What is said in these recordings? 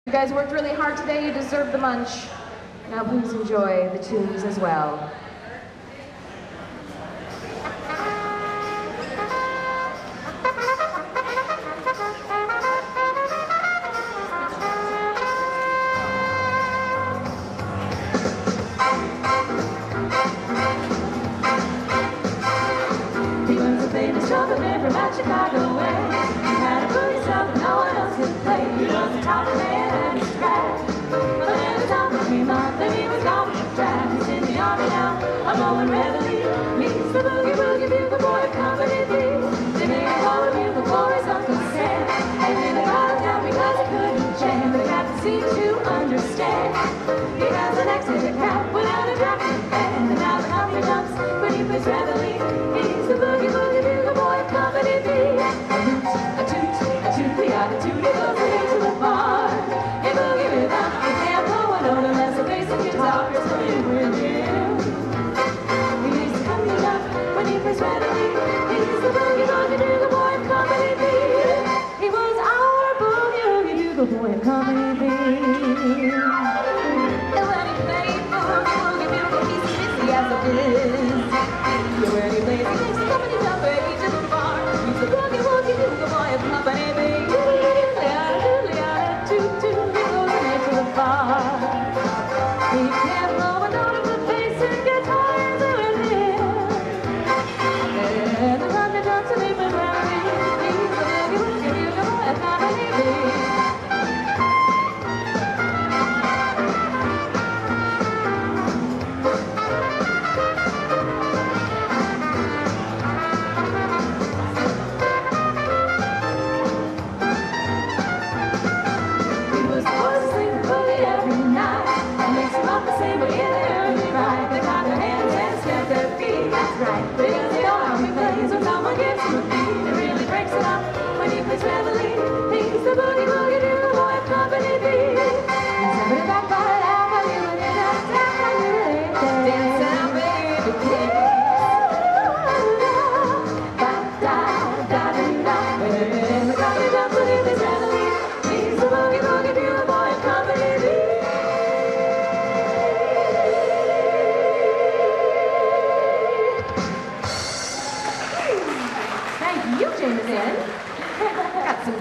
You guys worked really hard today, you deserve the munch. Now please enjoy the tunes as well. He was a famous trumpet man from out Chicago way. He had a boogie stuff and no one else could play. He was the top man at his craft. But then the time came up and he was gone with the draft. He's in the army now, I'm going readily. He's the boogie woogie bugle boy of Company B. They made him call a bugle for his Uncle Sam. And then they got him down because he couldn't jam. But the captain seemed to understand. He has an exit cap without a drop in the band. And now the company jumps when he plays readily. He's the boogie woogie bugle boy of Company B. A toot, we got a toot, he goes away to the bar. A boogie rhythm, you can't blow a note unless the bass and guitar is playing with him. He's coming up when he plays readily. He's the boogie woogie bugle boy of Company B. He was our boogie woogie bugle boy of Company B. And when he played boogie woogie bugle, he's busy as a biz. When he plays, he makes the company jump ready to the bar. He's the boogie woogie bugle boy of Company B. Toot, he goes away to the bar. He can't blow a note of the bass and guitars are with him. And the thunder jumps and he plays readily. He's the boogie woogie bugle boy of Company B.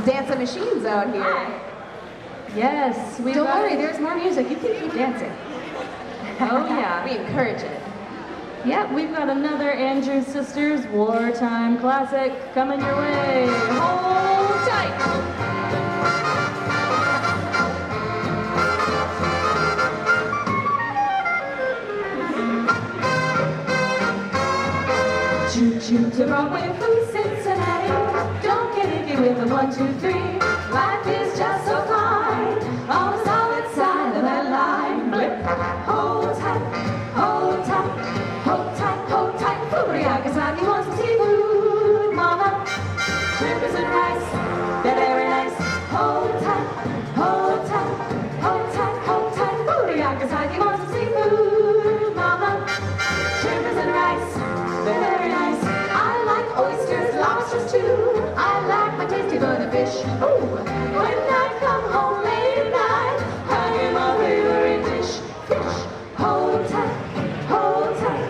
Dancing machines out here. Hi. Yes, we Don't worry, there's more music. You can keep dancing. Oh yeah. We encourage it. Yep, we've got another Andrew Sisters wartime classic coming your way. Hold tight. Choo-choo to Broadway from Cincinnati. Don't get icky with a 1, 2, 3. Life is just so fine on the solid side of that line. Blip. Hold tight, hold tight, hold tight, hold tight. Furiakasaki wants some seafood, mama. Shrimpers and rice, they're very nice. Hold tight, hold tight, hold tight, hold tight. Furiakasaki wants some seafood, mama. Shrimpers and rice, they're very nice. I like oysters, lobsters too. I like my tasty butter fish. Ooh, when I come home late at night, I get my favorite dish. Fish. Hold tight, hold tight,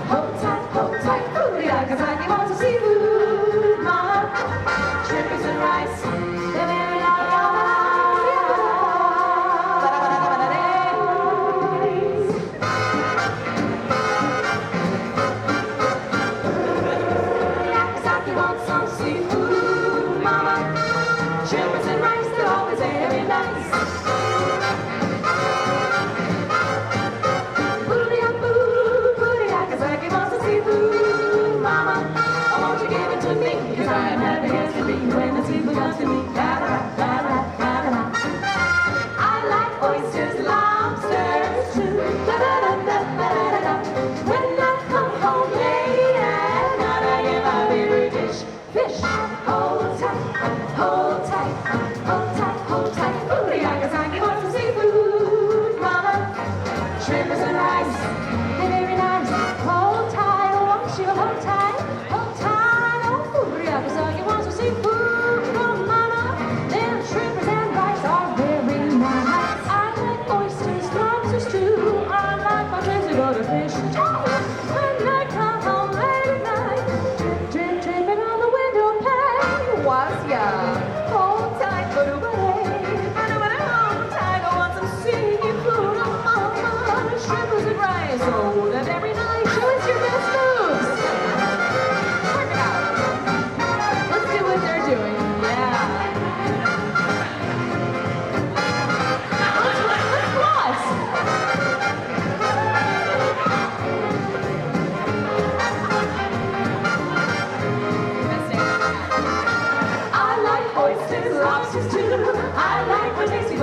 hold tight, hold tight. Furiakasaki wants some seafood, mama. Shrimpers and rice, they're very nice.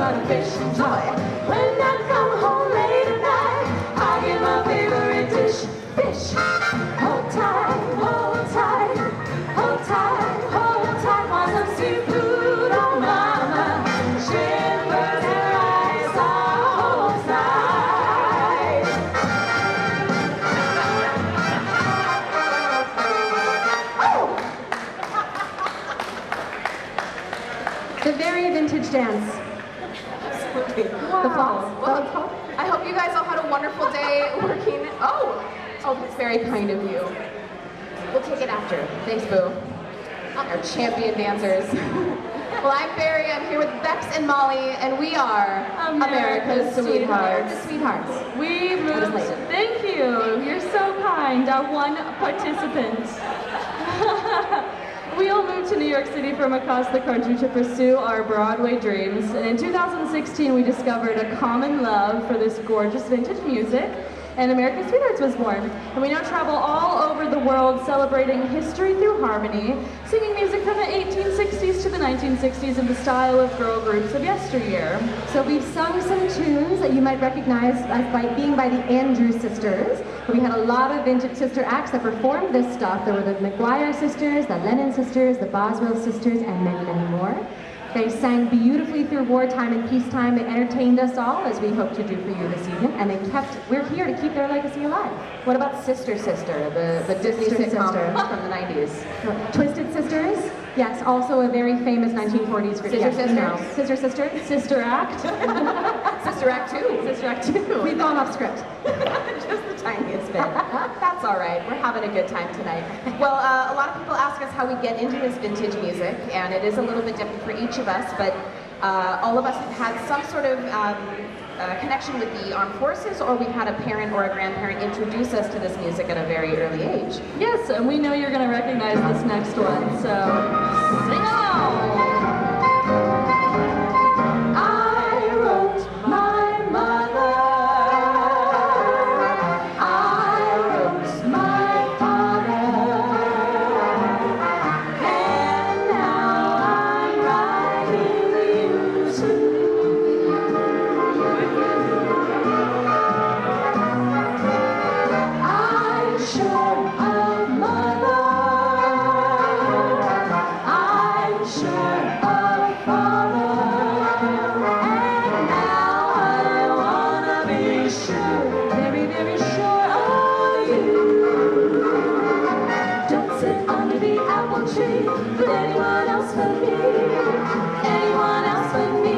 try to fish and joy. When I come home late at night, I get my favorite dish, fish. Hold tight, hold tight, hold tight, hold tight. Want some seafood, oh mama. Shivers and rice, oh, hold tight. Oh! The very vintage dance. Absolutely. The floss. Well, I hope you guys all had a wonderful day working. Oh, that's very kind of you. We'll take it after. Thanks, Boo. Our champion dancers. Well, I'm Barrie. I'm here with Bex and Mollie, and we are America's Sweethearts. The Sweethearts. We moved, thank you, you're so kind, our one participant. We all moved to New York City from across the country to pursue our Broadway dreams, and in 2016 we discovered a common love for this gorgeous vintage music, and America's Sweethearts was born. And we now travel all over the world celebrating history through harmony, singing music from the 1860s to the 1960s in the style of girl groups of yesteryear. So we've sung some tunes that you might recognize as by the Andrews Sisters. We had a lot of vintage sister acts that performed this stuff. There were the McGuire Sisters, the Lennon Sisters, the Boswell Sisters, and many, many more. They sang beautifully through wartime and peacetime. They entertained us all, as we hope to do for you this evening, and we're here to keep their legacy alive. What about Sister Sister, the Disney sitcom from the 90s? Twisted Sisters? Yes, also a very famous 1940s group. Sister Yes, Sisters? no. Sister Sister? Sister Act. Sister Act 2. Sister Act 2. We've gone off script. Just the tiniest bit. That's all right. We're having a good time tonight. Well, a lot of people ask us how we get into this vintage music, and it is a little bit different for each of us, but all of us have had some sort of connection with the armed forces, or we've had a parent or a grandparent introduce us to this music at a very early age. Yes, and we know you're going to recognize this next one, so sing along! I wrote my mother, I wrote my father, and now I'm writing you too. I'm sure of mother, I'm sure of father, and now I wanna be sure, very, very sure of you. Don't sit under the apple tree with anyone else but me, anyone else but me,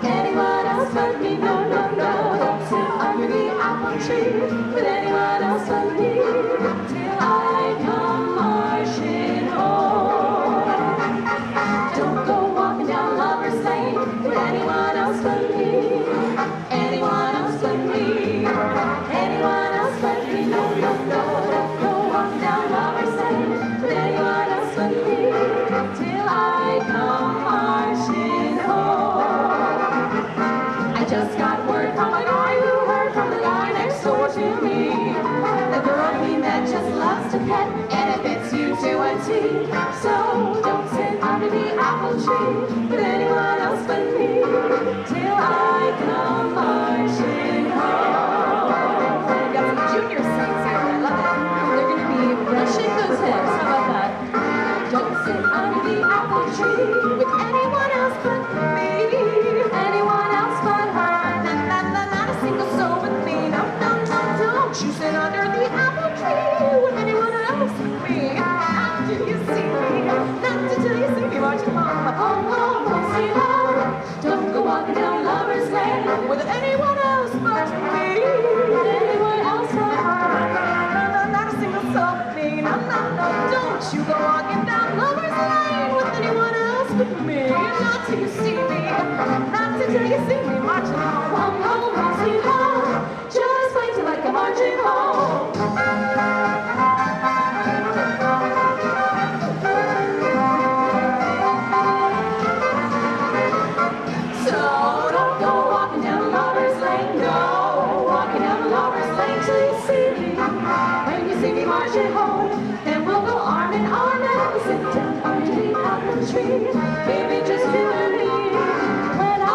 anyone else but me. No, no, no, don't sit under the apple tree with anyone else but me till I come marching home. Don't go walking down Lover's Lane with anyone else but me, anyone else but me, anyone else but me. No, no, no, don't go walking down Lover's Lane with anyone else but me till I come marching home. I just got word from a guy who heard from the guy next door to me. The girl we met just loves to pet, and it fits you to a T. So don't sit under the apple tree with anyone else but me till I come marching home. We've got some junior sings here. I love it. They're going to be Shake those hips, how about that? don't sit under the apple tree with anyone else but me, anyone else but her. Not a single soul with me. No, no, no, don't you sit under the apple tree with anyone else but me. Not till you see me, not till you see me marching home, home, home, home, sweet home. Don't go walking down Lover's Lane with anyone else but me, anyone else but her. Not a single soul but me. No, no, no, don't you go walking down Lover's Lane with anyone else but me. Not till you see me, not till you see me marching home, home, home, home, sweet home. Just wait till I come marching home. So don't go walking down Lover's Lane, no, walking down Lover's Lane till you see me. When you see me marching home, then we'll go arm in arm and sit down under the apple tree. Baby, just you and me. When I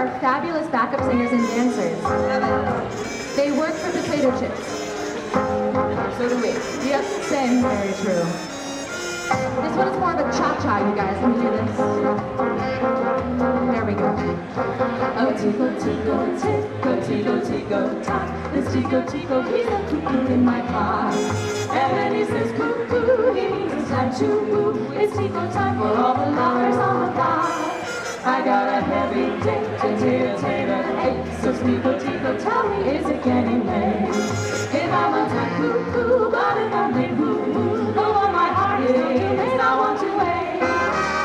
our fabulous backup singers and dancers. They work for potato chips. So do we. Yep, same. Very true. This one is more of a cha-cha, you guys. Let me do this. There we go. Oh, tico, tico, tico, tico, tico, tock. This tico, tico, he's a cuckoo in my pot. And when he says cuckoo, he means it's time to woo. It's tico time for all the lovers on the block. I got a heavy date to tater hate. So tico, tico, tell me, is it getting late? If I'm a time cuckoo, but if I'm late, woo-woo. Oh, what my heart is, I want to wait.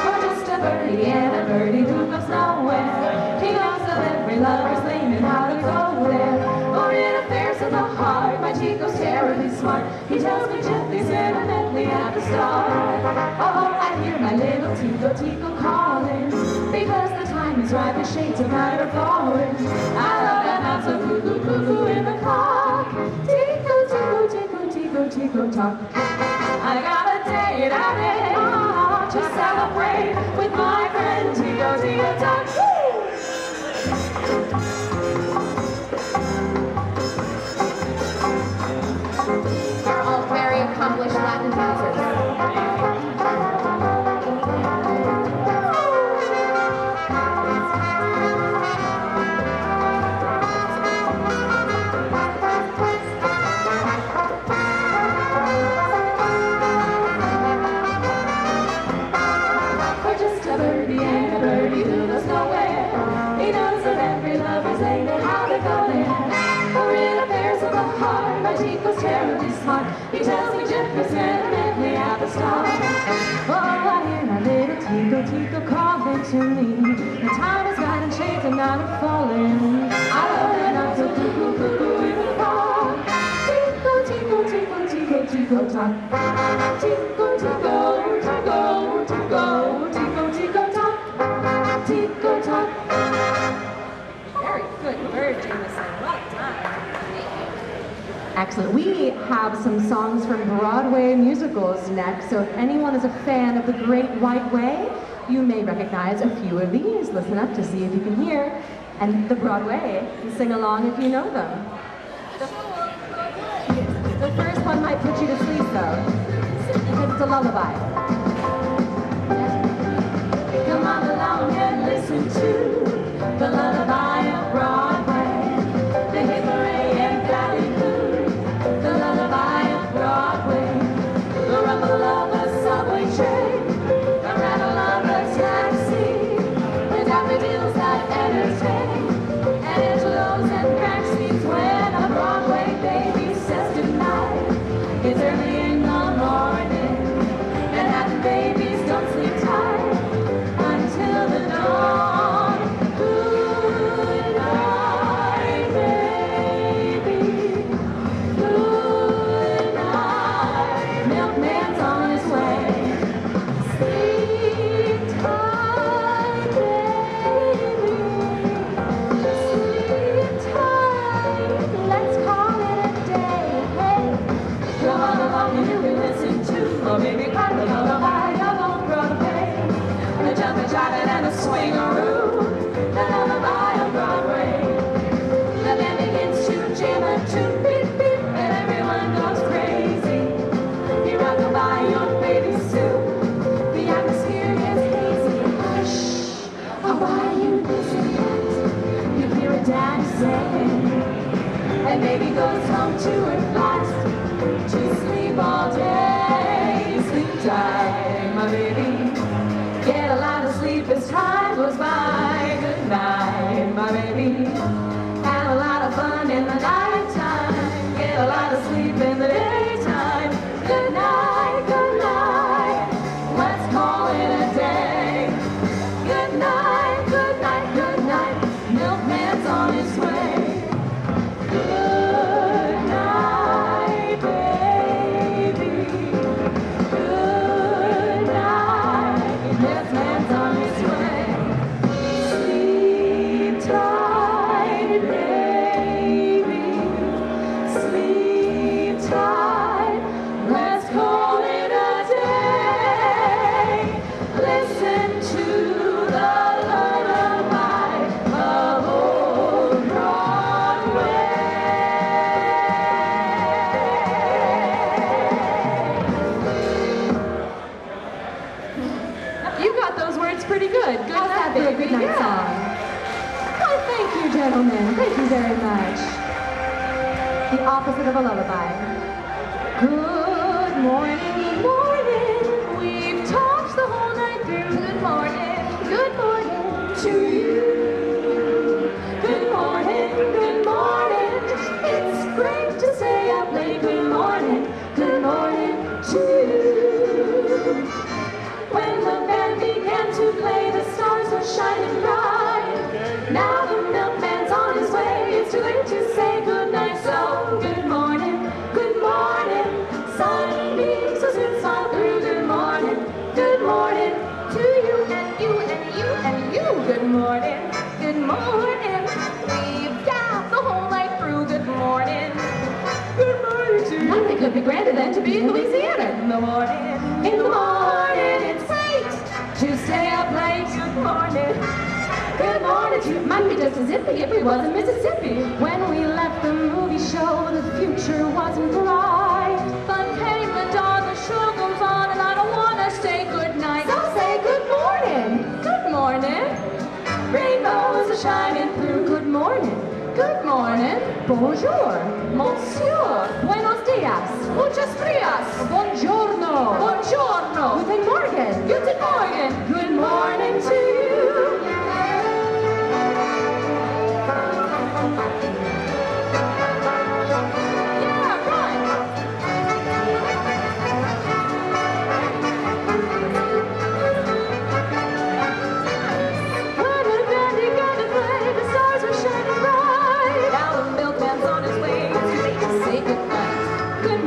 For just a birdie and a birdie who goes nowhere. He knows of every lover's lane and how to go there. For in affairs of the heart, my Chico's terribly smart. He tells me gently, sentimentally at the start. Oh, I hear my little Tico, Tico calling. Because the time is right, the shades of night are falling. I love that not so cuckoo, cuckoo in the clock. Tico, Tico, Tico, Tico, Tico, talk. I got a date out in to celebrate with my friend Tico, Tico, talk. They're all very accomplished Latin dancers. He tells me gently, sentimentally at the start. Oh, I hear my little Tico, Tico calling to me. The time is right and shades are not falling. I love that not so cuckoo, cuckoo in the park. Tico, Tico, Tico, Tico, Tico, talk. Tico, Tico, Tico, Tico, Tico, Tico, talk. Tico, talk. Very good word, Jameson. Well done. Excellent. We have some songs from Broadway musicals next, so if anyone is a fan of The Great White Way, you may recognize a few of these. Listen up to see if you can hear. And the Broadway, and sing along if you know them. The first one might put you to sleep, though, because it's a lullaby. Come on along and listen to the lullaby of Broadway. The hit parade and valley blue. The lullaby of Broadway. The rumble of a subway train. The rattle of a taxi. The daffodils that entertain. And angelos and crack scenes when a Broadway baby says goodnight. It's early in the morning. Manhattan babies don't sleep tight until the dawn. Good night, baby. Good night. Milkman's on his way. Sleep tight, baby. Sleep tight. Let's call it a day. Hey, come on along and you can listen to, or maybe cry the lullaby of old Broadway. The jumping, jiving, and the swingaroo. The lullaby of Broadway. The band begins to jam a tune, beep, beep, and everyone goes crazy. You rock-a-bye your baby Sue. The atmosphere gets hazy. Shh, oh, why are you listening yet? You hear a daddy saying, and baby goes home to her flat to sleep all day. Sleep tight, my baby. Get a lot of sleep as time goes by. Good night, my baby. Have a lot of fun in the nighttime. Get a lot of sleep in the daytime. Good night, good night. Let's call it a day. Good night, good night, good night. Milkman's on his way. Good night, baby. Good night. Milkman's on his way. Sleep tight, baby. gentlemen, thank you very much. The opposite of a lullaby. Good morning, We've talked the whole night through. Good morning to you. Good morning. It's great to stay up late. Good morning to you. When the band began to play, the stars were shining bright. Now the milkman's on his way. It's too late to say goodnight, so good morning. Sunbeams will soon smile through. Good morning to you and you and you and you. Good morning. We've got the whole night through. Good morning to you. Nothing could be grander than to be in Louisiana. In the morning, it's great to stay up late. Good morning to you. Might be just as zippy if we was in Mississippi. When we left the movie show, the future wasn't bright. But came the dawn, the show goes on, and I don't want to say goodnight. So say good morning. Good morning. Rainbows are shining through. Good morning. Bonjour. Monsieur. Buenos dias. Muchas frias. Buongiorno. Guten Morgen. Good morning to you. Yeah, right. When the band began to play, the stars were shining bright. Now the milkman's on his way. It's too late to say goodnight. Good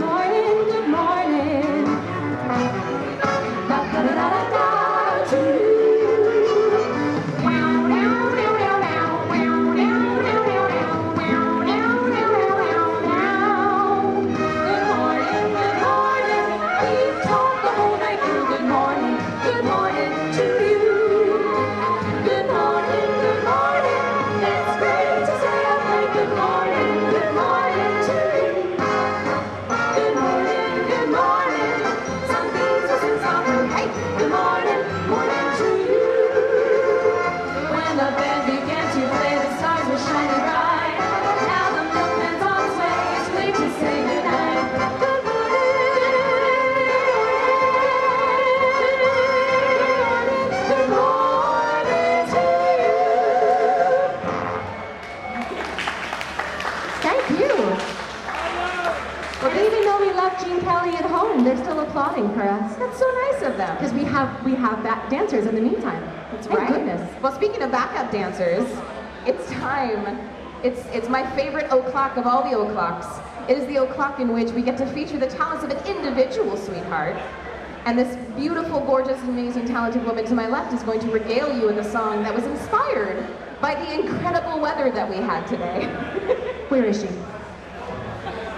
morning. Da-da-da-da-da to you. Good morning. We've talked the whole night through. Good morning to you. Good morning. It's great to stay up late. Good morning to you. Good morning. Sunbeams will soon smile through. Hey, good morning to you. When the band began to play, the stars were shining bright. Now the milkman's on his way. It's too late to say goodnight. Good morning to you. Thank you. Well, even though we left Gene Kelly at home, they're still applauding for us. That's so nice of them. Because we have back dancers in the meantime. That's Thank right. goodness. Well, speaking of backup dancers, it's time. It's my favorite o'clock of all the o'clocks. It is the o'clock in which we get to feature the talents of an individual sweetheart. And this beautiful, gorgeous, amazing, talented woman to my left is going to regale you with a song that was inspired by the incredible weather that we had today. Where is she?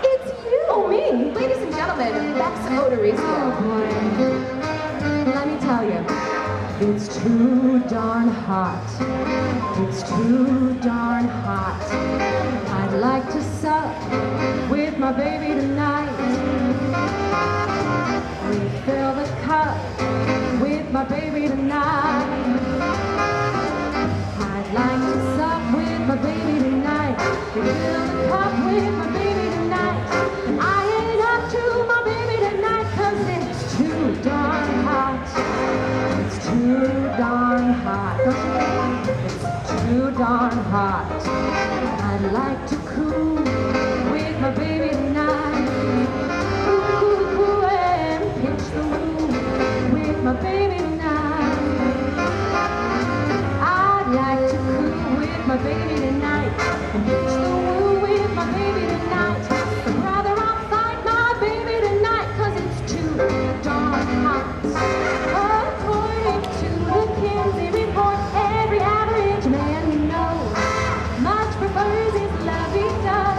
It's you! Oh, me? Ladies and gentlemen, Bex Odorizio. Oh boy. Let me tell you, it's too darn hot. It's too darn hot. I'd like to suck with my baby tonight. Refill the cup with my baby tonight. I'd like to suck with my baby tonight. Refill the cup with my baby tonight. I ain't up to my baby tonight 'cause it's too darn hot. It's too darn hot. Don't you think? It's too darn hot. I'd like to cool with my baby tonight. Cool and pitch the room with my baby tonight. I'd like to cool with my baby tonight and pitch the room with my baby tonight. But rather I'll fight my baby tonight 'cause it's too darn hot. According to the Kinsey report, every average man you know much prefers his lovey-dovey.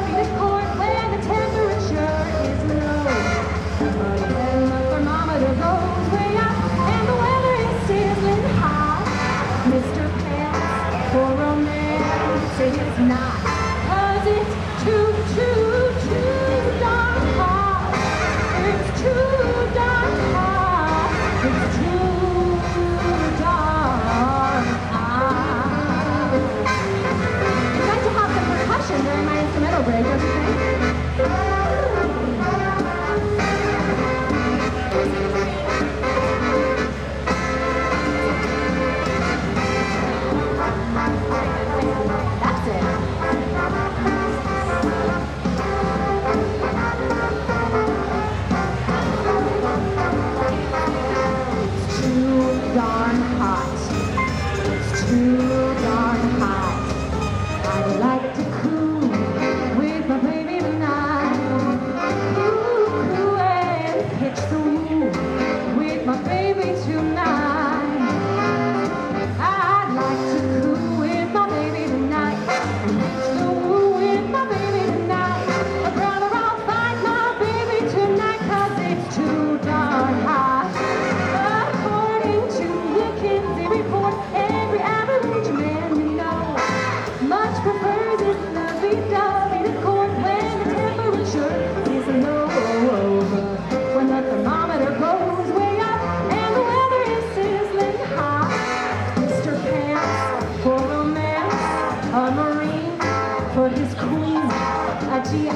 for his queen, a GI,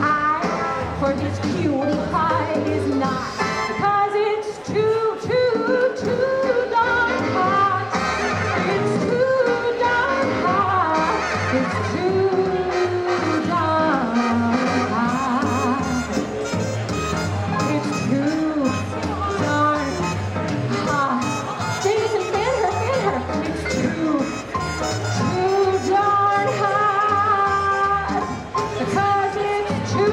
for his cutie pie is not. Because it's too darn hot. It's too darn hot. It's too darn hot. It's too darn hot. Jason, fan her. It's too darn hot. Because it's too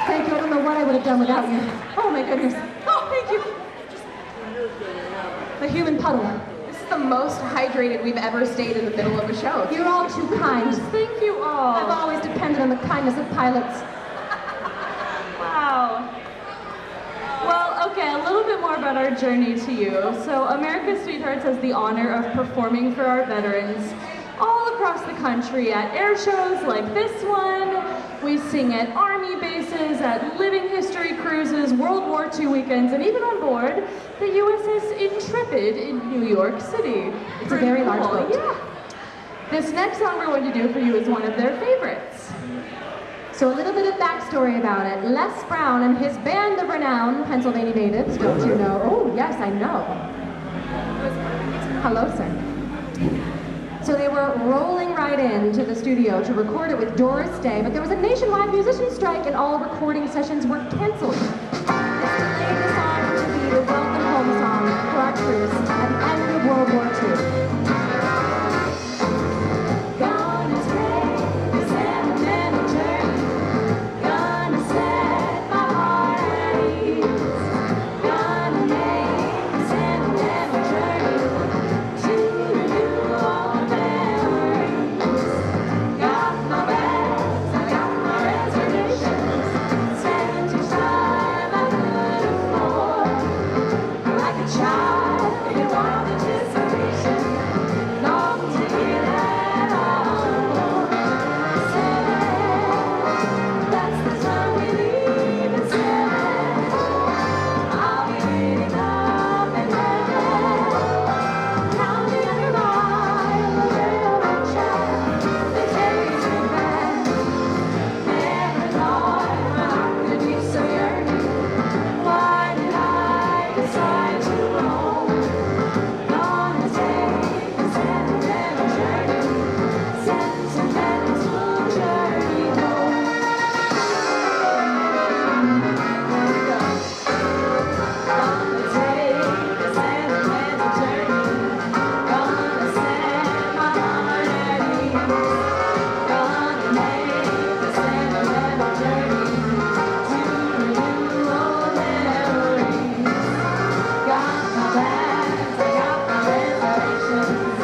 Thank you. I don't know what I would have done without you. Oh my goodness. Oh, thank you. The human puddle. This is the most hydrated we've ever stayed in the middle of a show. You're all too kind. Thank you all. I've always depended on the kindness of pilots. Wow. Well, okay, a little bit more about our journey to you. So America's Sweethearts has the honor of performing for our veterans all across the country at air shows like this one. We sing at Army bases, at living history cruises, World War II weekends, and even on board the USS Intrepid in New York City. It's a very large boat. Yeah. This next song we're going to do for you is one of their favorites. So a little bit of backstory about it. Les Brown and his band of renown, Pennsylvania natives, don't you know? Oh, yes, I know. Hello, sir. So they were rolling right into the studio to record it with Doris Day, but there was a nationwide musician strike and all recording sessions were canceled. This delayed the song to be the welcome home song for our troops at the end of World War II. Gonna take a sentimental journey. Gonna set my heart at ease. Gonna make a sentimental journey to renew all memories. Got my bags, I got my reservations. Spent each time I could afford. Like a child in wild anticipation. Long to hear that all. That's the time we leave at 7. I'll be waiting up in heaven, counting every mile of railroad track that takes me back. Never thought my heart could be so yearning. Why did I decide to roam? Gonna take a sentimental journey home. Gonna take a sentimental journey. Gonna set my heart at ease. Gonna make a sentimental journey to renew old memories. Got my bags, I got my reservations.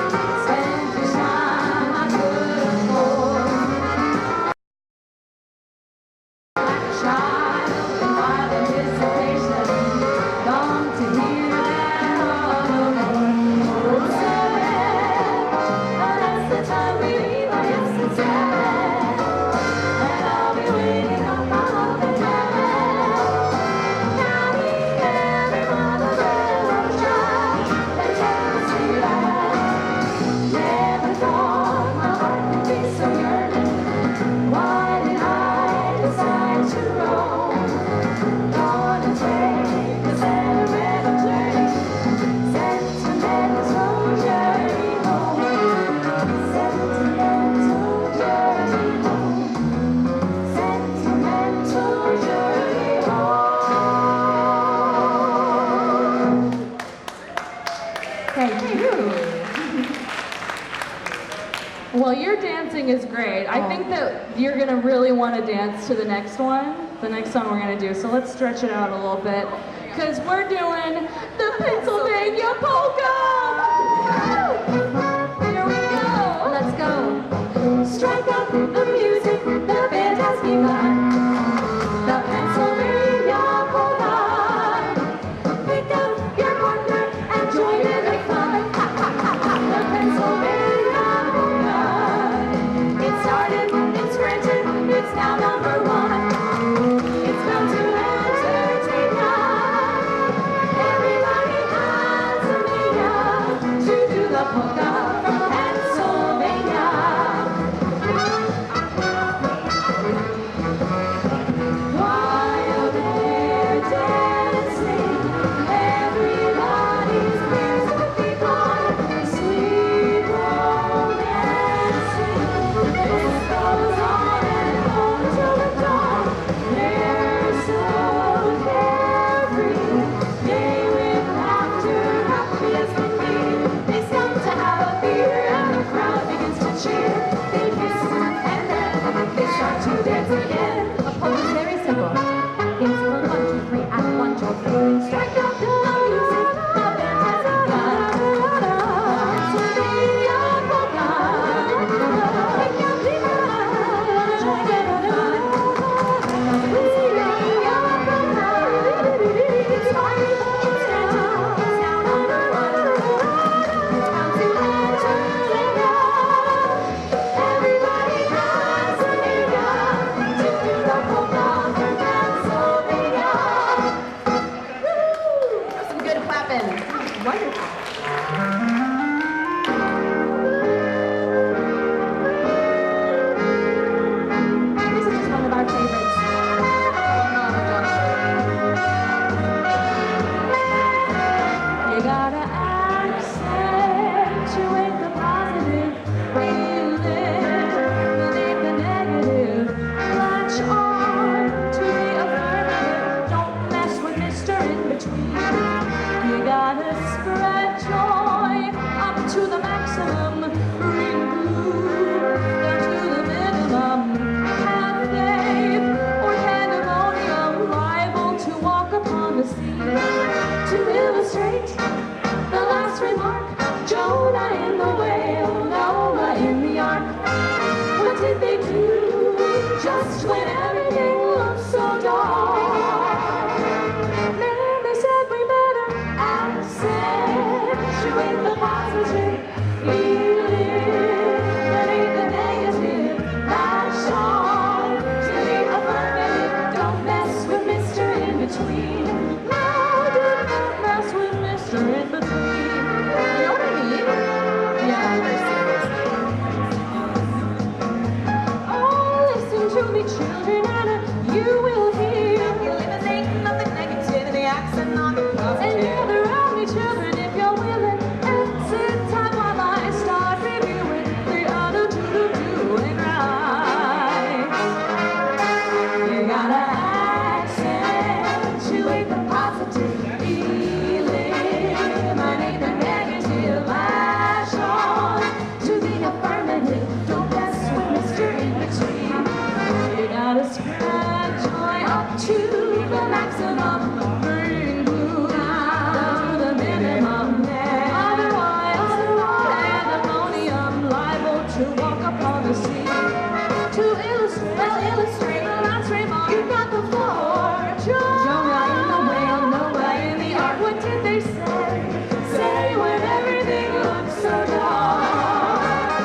Spent each time I could afford. Like a child in wild anticipation, long to hear that all aboard. Oh, 7, that's the time we leave. Oh, yes, it's 7, and I'll be waiting up in heaven, counting every mile of railroad track that takes me back. Never thought my heart could be so yearning. Why did I decide to roam? Gonna take a sentimental journey home. Sentimental journey home. Sentimental journey home. Thank you. Well, your dancing is great. I think that you're gonna really want to dance to the next one, the next song we're gonna do. So let's stretch it out a little bit, because we're doing the Pennsylvania polka. Here we go. Let's go. Strike up the music, the band has begun. The Pennsylvania polka. Pick up your partner and join in the fun. Ha ha ha to the maximum, green blue down to the minimum. Have faith or pandemonium, liable to walk upon the sea. To illustrate the last remark, Jonah in the whale, Noah in the ark. What did they do just when everything looked so dark? Then they said we better accentuate the positive, eliminate the negative, latch on to the affirmative. Don't mess with Mr. In Between. No, do not mess with Mr. In Between. You know what I mean? Yeah, very serious. Oh, listen to me, children, and you will hear. Eliminate nothing negative in the accent on the positive. And gather around me, children, if you're willing. And sit tight while I start reviewing the other two doing right. You gotta accentuate the positive, eliminate the negative, latch on to the affirmative. Don't mess with Mr. In Between. You gotta scratch joy up to the maximum, green blue down to the minimum. Otherwise, pandemonium, liable to walk upon the sea. To illustrate the last remark, you got the floor. Jonah in the whale, Noah in the ark. What did they say? Say when everything looks so dark.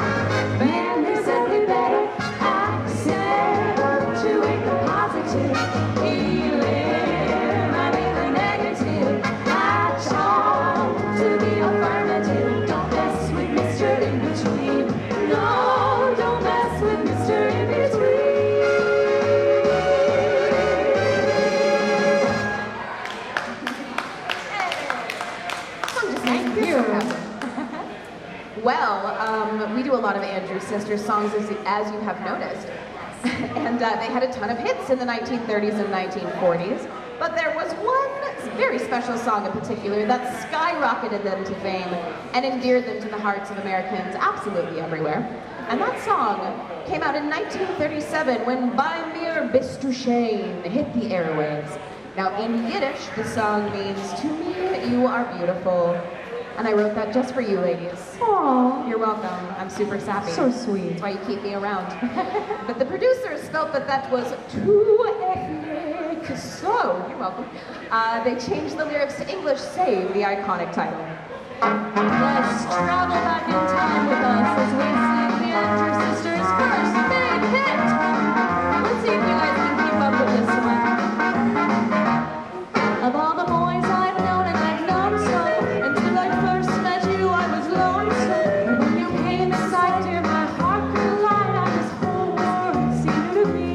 Man, they said we better accentuate the positive, eliminate the negative, latch on to the affirmative. Don't mess with Mr. In Between. No, don't mess with Mr. In Between. Thank you. Well, we do a lot of Andrew Sisters songs, as you have noticed. And they had a ton of hits in the 1930s and 1940s. But there was one very special song in particular that skyrocketed them to fame and endeared them to the hearts of Americans absolutely everywhere. And that song came out in 1937 when By Mir Bist Du Schön hit the airwaves. Now in Yiddish, the song means, to me, you are beautiful. And I wrote that just for you ladies. Aww. You're welcome. I'm super sappy. So sweet. That's why you keep me around. But the producers felt that that was too ethnic. So, you're welcome. They changed the lyrics to English, save the iconic title. Let's travel back in time with us as we sing the Andrew Sisters' first big hit. Let's see if you guys can keep up with this one. Of all the boys I've known and I've known so, until I first met you I was lonesome. And when you came inside, dear, my heart could light on this whole world seemed to me.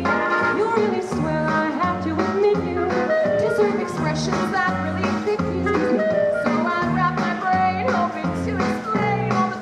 You really swear I have to admit you deserve expressions that really fit you. So I wrapped my brain hoping to explain all the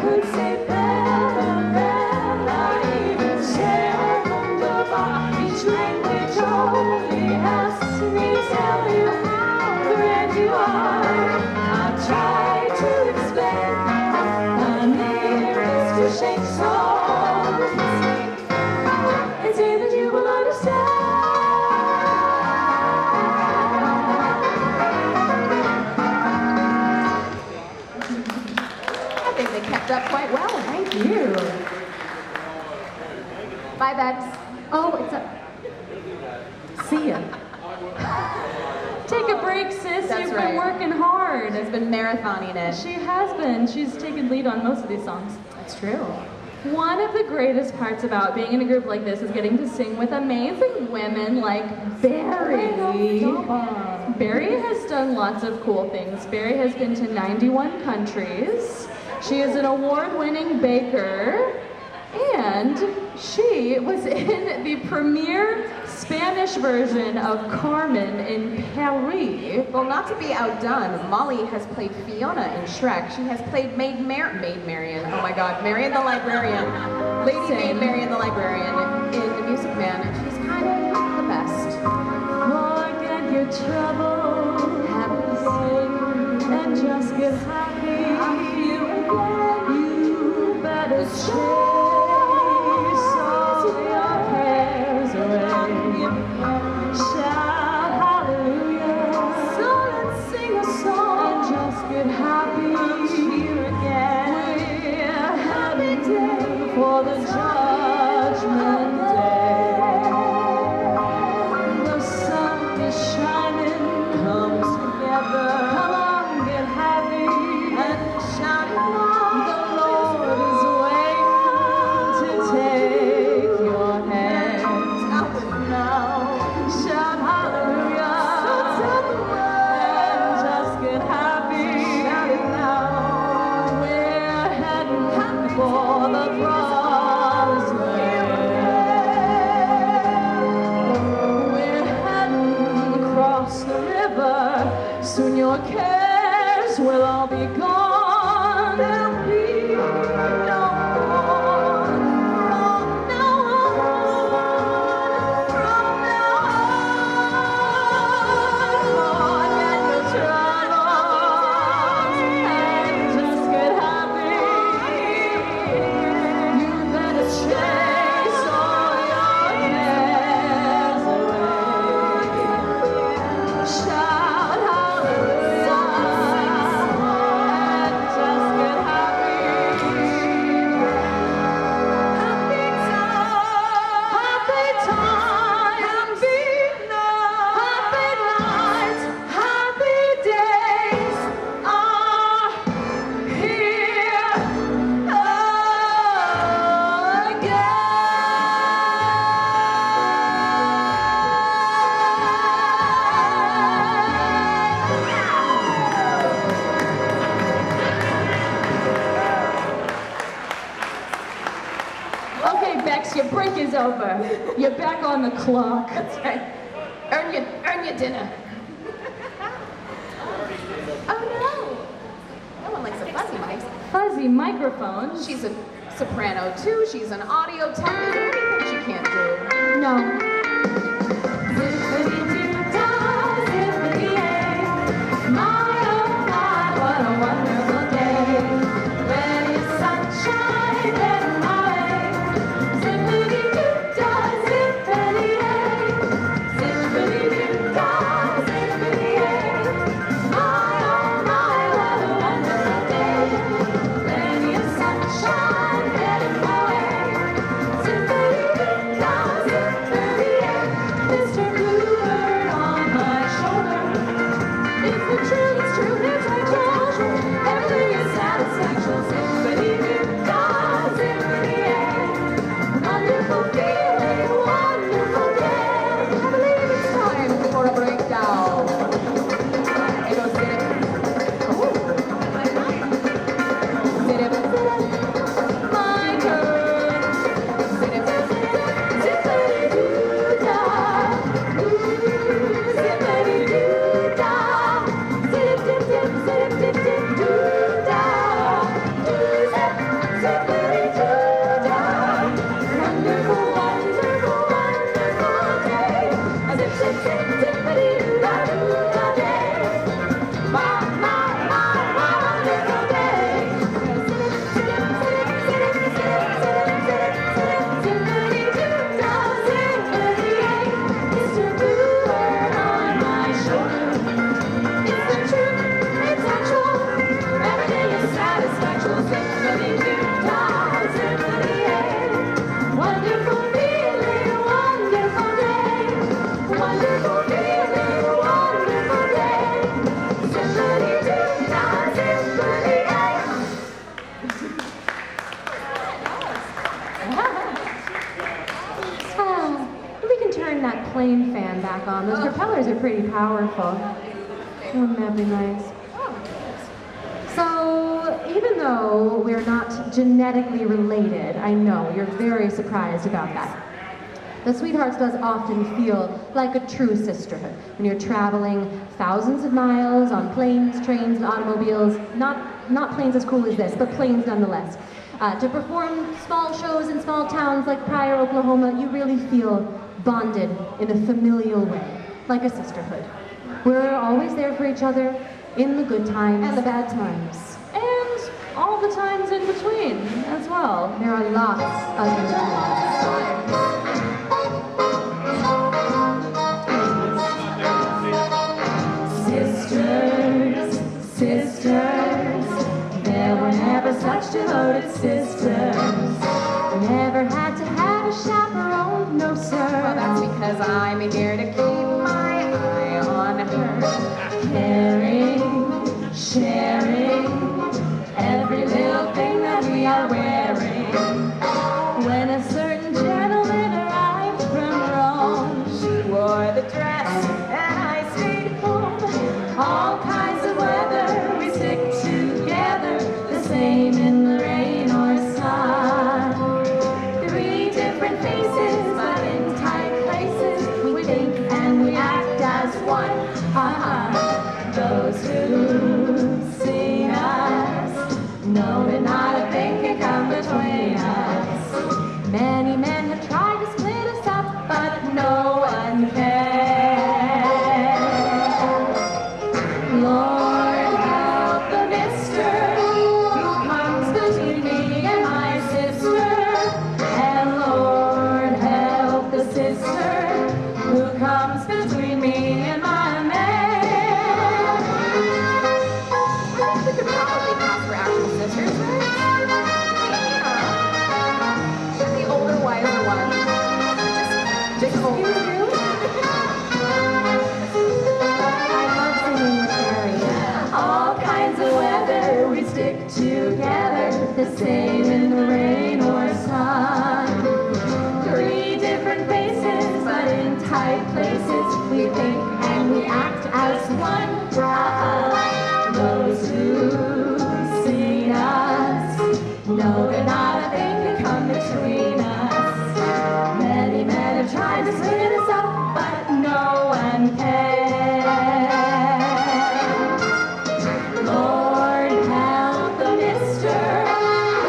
could say better, better, even say wunderbar. Each language only helps me tell you how great you are. I try to explain, my nearest to shake souls. And say that you will understand. I think they kept up quite well. Thank you. Bye, Bex. Oh, it's a... See ya. Take a break, sis. That's You've right. been working hard. She's been marathoning it. She has been. She's taken lead on most of these songs. That's true. One of the greatest parts about being in a group like this is getting to sing with amazing women like Barrie. Barrie has done lots of cool things. Barrie has been to 91 countries. She is an award-winning baker. And she was in the premiere Spanish version of Carmen in Paris. Well, not to be outdone, Mollie has played Fiona in Shrek. She has played Maid Marian. Oh my God, Marian the Librarian. Lady Maid Marian the Librarian in The Music Man, and she's kind of the best. Forget your trouble, have a sing, and just get happy. You better chase all your cares away. Shout hallelujah. So let's sing a song and just get happy. Here again. We're happy day for the judgment day. The sun is shining, come together. Come on, get happy and shout it loud. The Lord is waiting to take your hands out now. Shout hallelujah. So tell the world and just get happy. Shout it now. We're heading for the promised land. We're heading across the river. Soon your cares will all be gone. There'll be no more from now on. From now on, forget your troubles and just get happy. You better chase all your cares away. Shout hallelujah and just get happy. Happy time, happy nights, happy days are here again. Okay, Bex, your break is over. You're back on the clock. That's right. Earn your dinner. Oh no! No one likes a fuzzy mic. Fuzzy microphones. She's a soprano too. She's an audio tech. Is there anything she can't do? No. Sunshine, heading my way. plane fan back on. Those propellers are pretty powerful. Wouldn't that be nice? So, even though we're not genetically related, I know you're very surprised about that. The Sweethearts does often feel like a true sisterhood when you're traveling thousands of miles on planes, trains, and automobiles. Not planes as cool as this, but planes nonetheless. To perform small shows in small towns like Pryor, Oklahoma, you really feel bonded in a familial way, like a sisterhood. We're always there for each other in the good times and the bad times. And all the times in between as well. There are lots of in-betweens. Sisters, sisters, there were never such devoted sisters. Never had to have a chaperone, no sir. Well, that's because I'm here to keep my eye on her. Caring, sharing, every little thing that we are wearing. When a certain gentleman arrived from Rome, She wore the dress and I stayed home. all kinds of weather, we stick together, the same in the rain or sun. Three different faces, but in tight places, we think and we act as one. Those who've seen us know that not a thing can come between us. Many men have tried to split us up, but no one can. Lord, help the mister who comes between me and my sister. And Lord, help the sister who comes between me and my man. I think we could probably pass for actual sisters, right? Yeah. You're the older, wiser one. Just older. I love singing with Barrie. All kinds of weather, we stick together, the same in the rain or sun. Three different faces, but in tight places, we think and we act as one. Those who've seen us know that not a thing can come between us. Many men have tried to split us up, but no one can. Lord, help the mister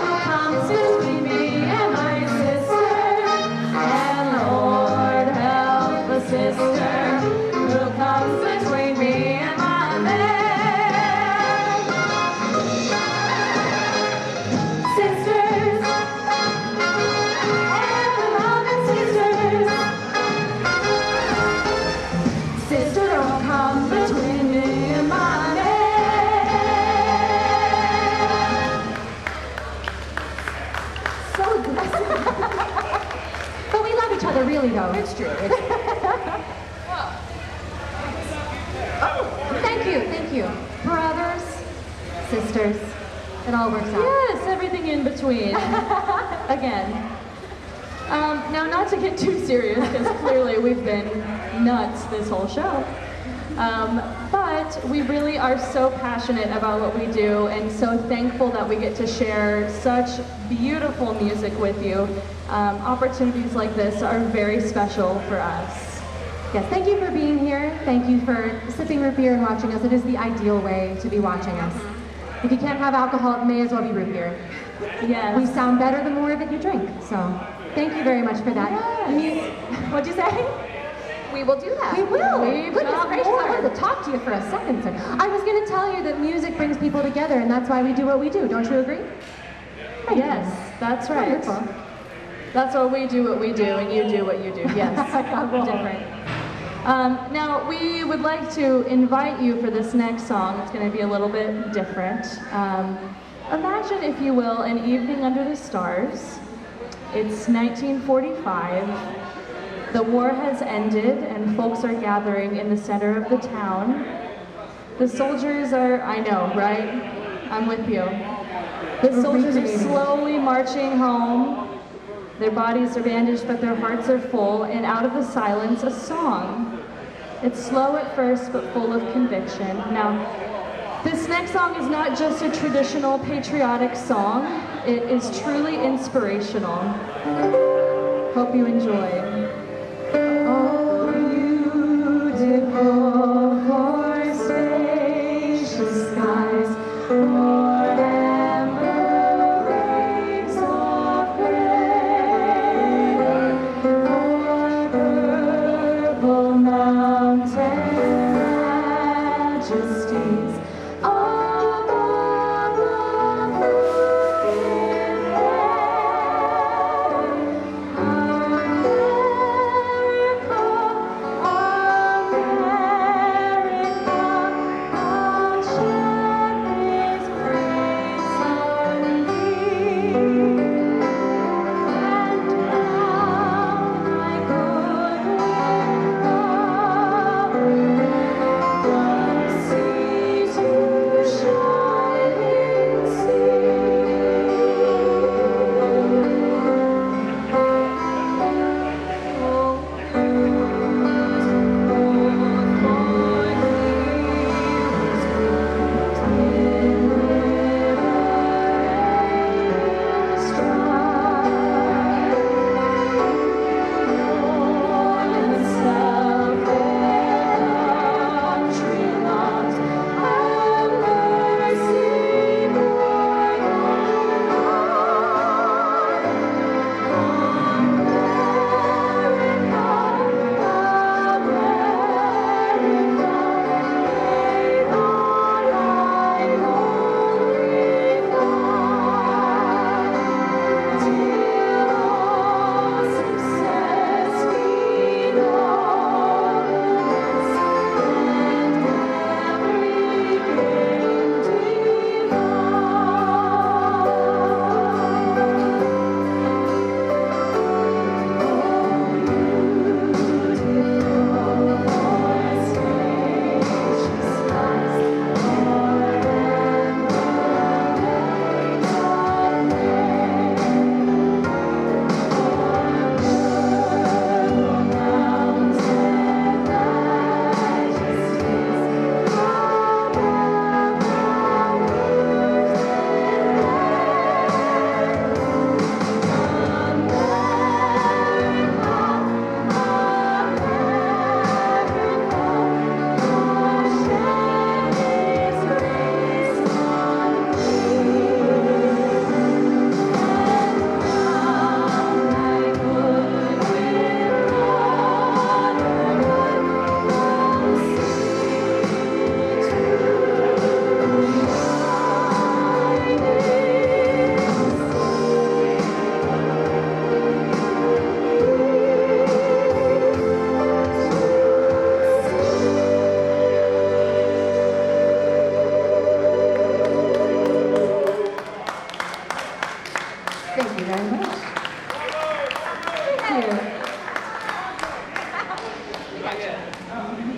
who comes between me and my sister. And Lord, help the sister who comes between me and my man. Sisters, and sisters. Sister, don't come between me and my man. So aggressive. But we love each other, really, though. It's true. Thank you. Brothers, sisters, it all works out. Yes, everything in between. Again. Now, not to get too serious, because clearly we've been nuts this whole show. But we really are so passionate about what we do and so thankful that we get to share such beautiful music with you. Opportunities like this are very special for us. Yes, thank you for being here. Thank you for sipping root beer and watching us. It is the ideal way to be watching us. If you can't have alcohol, it may as well be root beer. Yes. We sound better the more of it you drink. So thank you very much for that. Yes. What'd you say? We will do that. We will. We've Goodness got gracious, more. I wanted to talk to you for a second, sir. I was going to tell you that music brings people together, and that's why we do what we do. Don't you agree? Yes, that's right. Wonderful. That's why we do what we do and you do what you do. Yes, different. Now, we would like to invite you for this next song. It's going to be a little bit different. Imagine, if you will, an evening under the stars. It's 1945. The war has ended and folks are gathering in the center of the town. The soldiers are, I know, right? I'm with you. The soldiers are slowly marching home. Their bodies are bandaged, but their hearts are full, and out of the silence, a song. It's slow at first, but full of conviction. Now, this next song is not just a traditional patriotic song, it is truly inspirational. Hope you enjoy. Oh, beautiful for spacious skies, for amber waves of gray, for purple mountain majesties.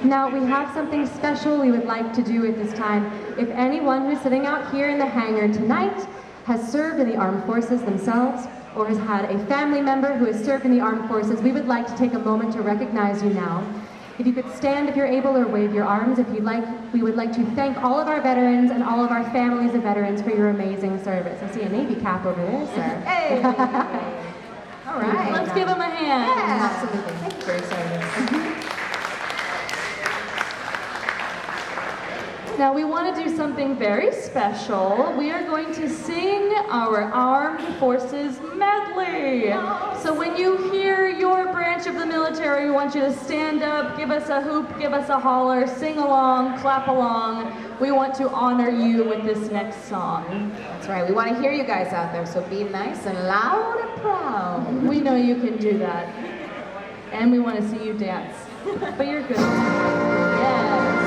Now, we have something special we would like to do at this time. If anyone who's sitting out here in the hangar tonight has served in the armed forces themselves, or has had a family member who has served in the armed forces, we would like to take a moment to recognize you now. If you could stand if you're able, or wave your arms if you'd like, we would like to thank all of our veterans and all of our families of veterans for your amazing service. I see a Navy cap over there, sir. Hey! All right. Let's give them a hand. Yeah, absolutely. Thank you for your service. Now we want to do something very special. We are going to sing our Armed Forces medley. So when you hear your branch of the military, we want you to stand up, give us a hoop, give us a holler, sing along, clap along. We want to honor you with this next song. That's right. We want to hear you guys out there, so be nice and loud and proud. We know you can do that. And we want to see you dance. But you're good. Yes.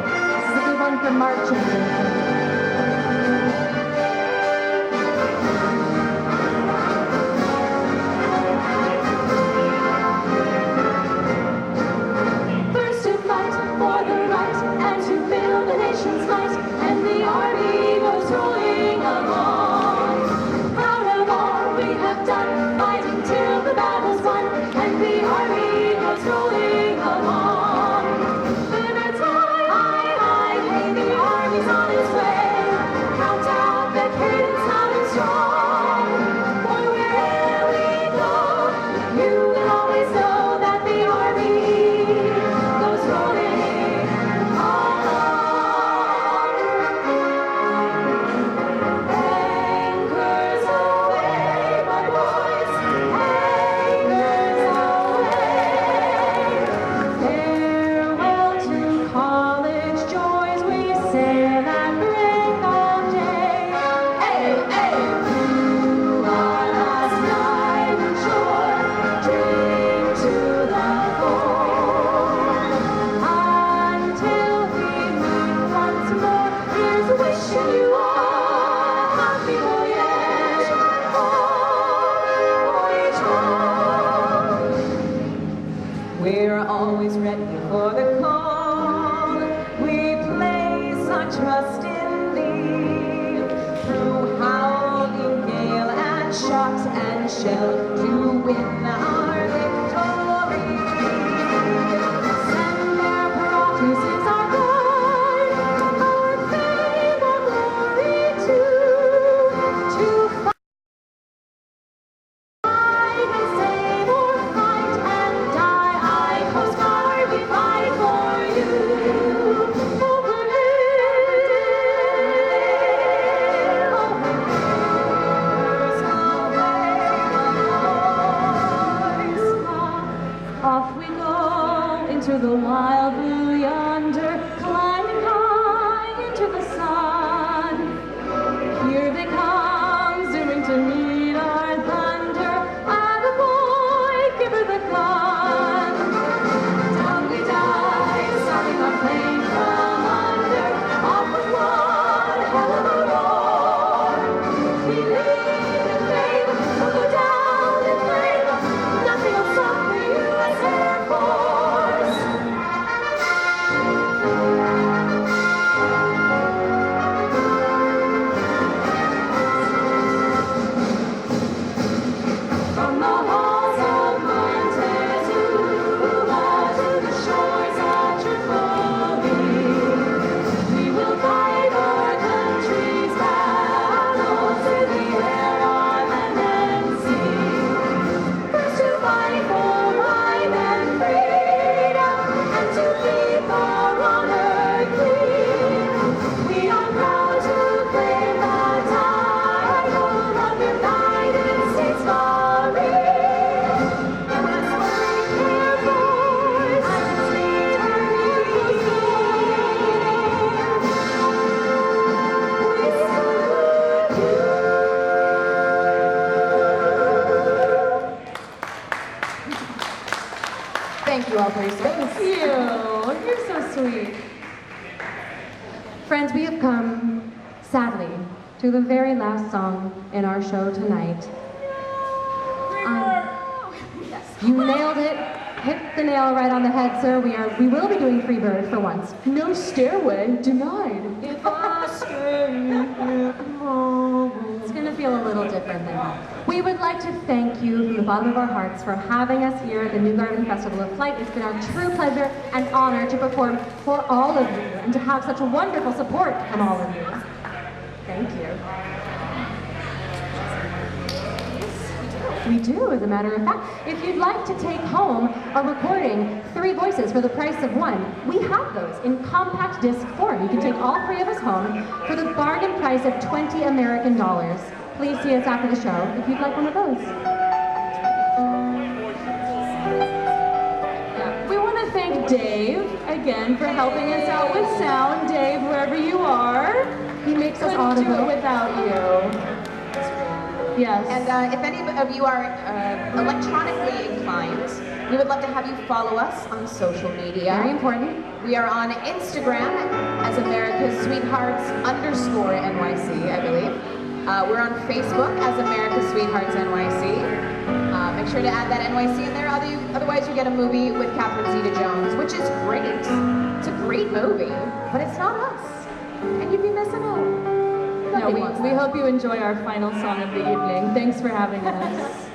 This is a good one for marching. Fighting shot and shell to win our victory. Send their brought who sings our guide, our fame, our glory to fight and save or fight and die. I Coast Guard, we fight for you. Over off we go into the wild blue yonder, climbing high into the sun. Here they come, zooming to meet our thunder. Attaboy, give her the gun. Down we dive, starting our plane from under. Off with one hell of a roar. We lead in fame, we'll go down in flame. Nothing will stop the U.S. Air Force. From the halls of Montezuma to the shores of Tripoli, we will fight our country's battles through the air, on land and sea. First to fight for right and freedom, and to keep our honor clean. We are proud to claim the title of United States Marine. U.S. Marine Air Force, and Sweethearts we salute you. Thank you all for your service. Thank you. You're so sweet. Friends, we have come, sadly, to the very last song in our show tonight. You nailed it. Hit the nail right on the head, sir. We will be doing Freebird for once. No stairway denied. If I stay it's going to feel a little different than that. We would like to thank you from the bottom of our hearts for having us here at the New Garden Festival of Flight. It's been our true pleasure and honor to perform for all of you and to have such wonderful support from all of you. Thank you. We do, as a matter of fact. If you'd like to take home a recording, 3 voices for the price of 1, we have those in compact disc form. You can take all 3 of us home for the bargain price of $20 American. Please see us after the show if you'd like one of those. We want to thank Dave again for helping us out with sound. Dave, wherever you are, He makes us couldn't do it audible. without you. Yes. And if any of you are electronically inclined, we would love to have you follow us on social media. Very important. We are on Instagram as America's Sweethearts _NYC, I believe. We're on Facebook as America's Sweethearts NYC. Make sure to add that NYC in there, otherwise you get a movie with Catherine Zeta-Jones, which is great. It's a great movie, but it's not us. And you'd be missing out. No, Nobody wants we that. hope you enjoy our final song of the evening. Thanks for having us.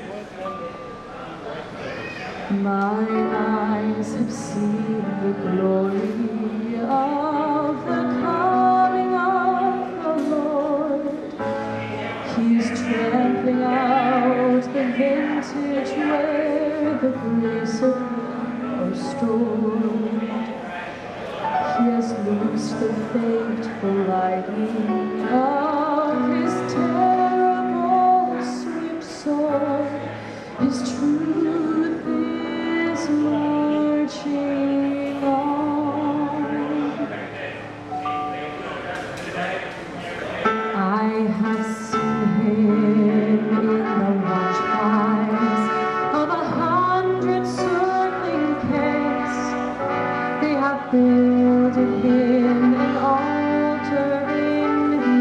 My eyes have seen the glory of the coming of the Lord. He's trampling out the vintage where the grace of God are stored. He has loosed the fateful lightning of his terrible swift sword. His truth is marching on. I have seen him in the watchfires of 100 circling camps. They have built him an altar in the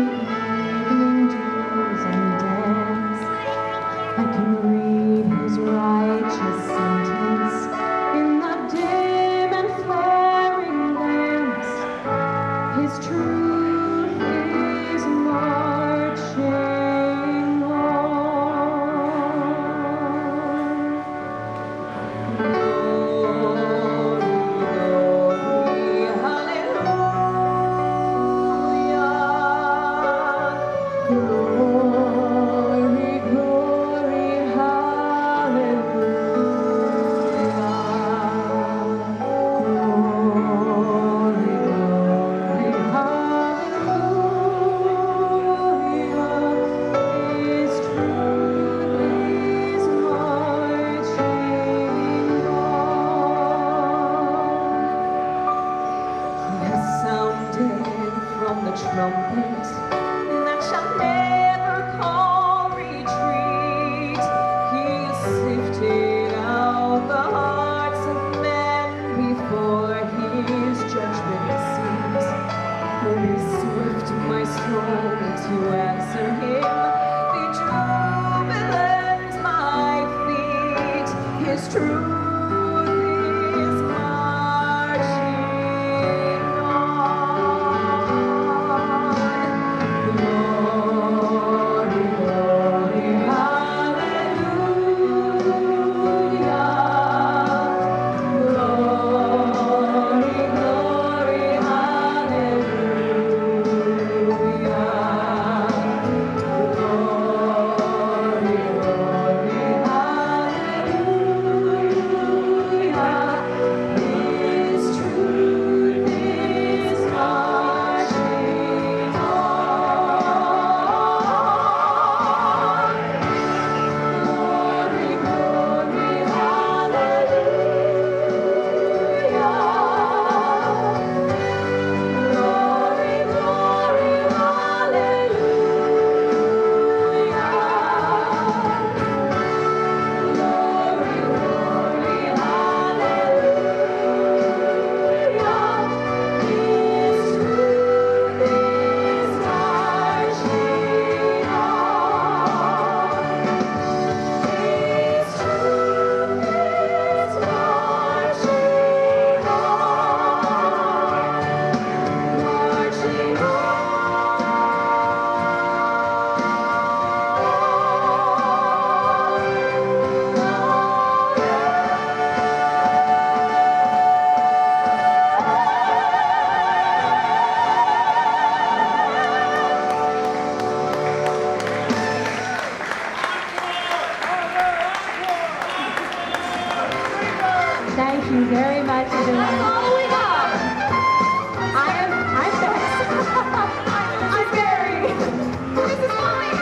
Thank you very much, everyone. That's all we got. I'm Bex. I'm Barrie. This is Mollie.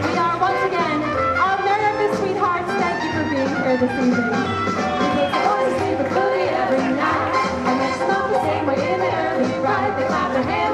We are once again America's Sweethearts. Thank you for being here this evening. We take the boys to sleep with Booty every night, and they smoke the same way in the early ride. They clap their hands.